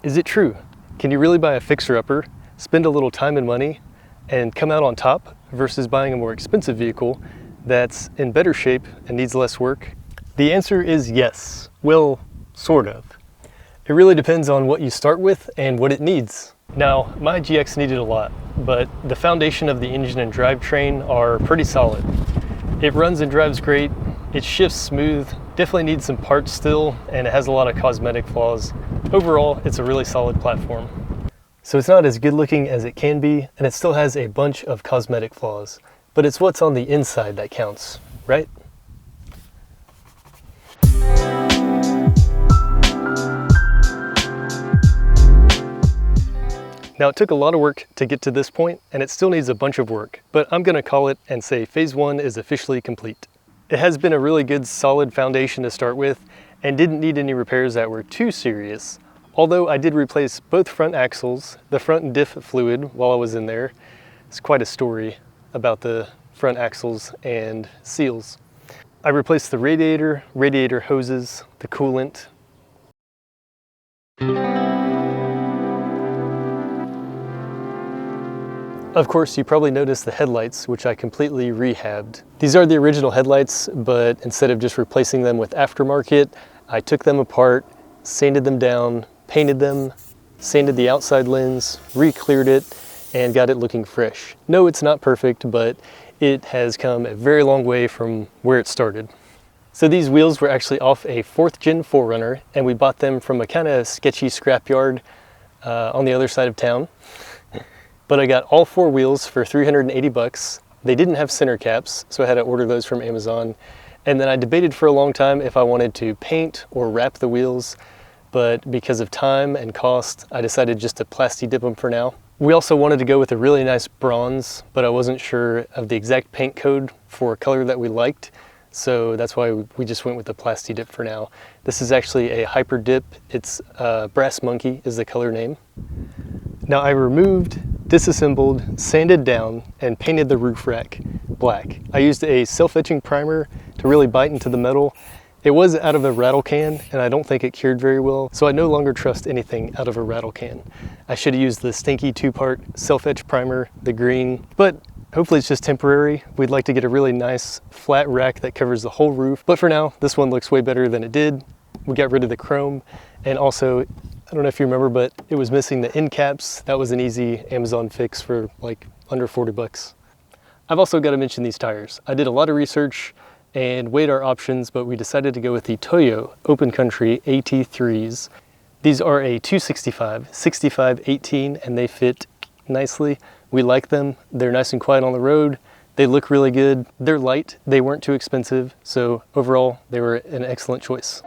Is it true? Can you really buy a fixer-upper, spend a little time and money, and come out on top versus buying a more expensive vehicle that's in better shape and needs less work? The answer is yes. Well, sort of. It really depends on what you start with and what it needs. Now, my GX needed a lot, but the foundation of the engine and drivetrain are pretty solid. It runs and drives great, it shifts smooth, definitely needs some parts still, and it has a lot of cosmetic flaws. Overall, it's a really solid platform. So it's not as good looking as it can be, and it still has a bunch of cosmetic flaws, but it's what's on the inside that counts, right? Now, it took a lot of work to get to this point, and it still needs a bunch of work, but I'm gonna call it and say phase one is officially complete. It has been a really good, solid foundation to start with, and didn't need any repairs that were too serious. Although I did replace both front axles, the front diff fluid while I was in there. It's quite a story about the front axles and seals. I replaced the radiator hoses, the coolant. Of course, you probably noticed the headlights, which I completely rehabbed. These are the original headlights, but instead of just replacing them with aftermarket, I took them apart, sanded them down, painted them, sanded the outside lens, re-cleared it, and got it looking fresh. No, it's not perfect, but it has come a very long way from where it started. So these wheels were actually off a 4th gen 4Runner, and we bought them from a kind of sketchy scrapyard on the other side of town. But I got all 4 wheels for 380 bucks. They didn't have center caps, so I had to order those from Amazon. And then I debated for a long time if I wanted to paint or wrap the wheels, but because of time and cost, I decided just to plasti dip them for now. We also wanted to go with a really nice bronze, but I wasn't sure of the exact paint code for a color that we liked, so that's why we just went with the plasti dip for now. This is actually a hyper dip. It's Brass Monkey is the color name. Now I removed, disassembled, sanded down, and painted the roof rack black. I used a self-etching primer to really bite into the metal. It was out of a rattle can, and I don't think it cured very well, so I no longer trust anything out of a rattle can. I should have used the stinky 2-part self-etch primer, the green, but hopefully it's just temporary. We'd like to get a really nice flat rack that covers the whole roof, but for now, this one looks way better than it did. We got rid of the chrome, and also, I don't know if you remember, but it was missing the end caps. That was an easy Amazon fix for like under 40 bucks. I've also got to mention these tires. I did a lot of research and weighed our options, but we decided to go with the Toyo Open Country AT3s. These are a 265, 65, 18, and they fit nicely. We like them. They're nice and quiet on the road. They look really good. They're light. They weren't too expensive. So overall, they were an excellent choice.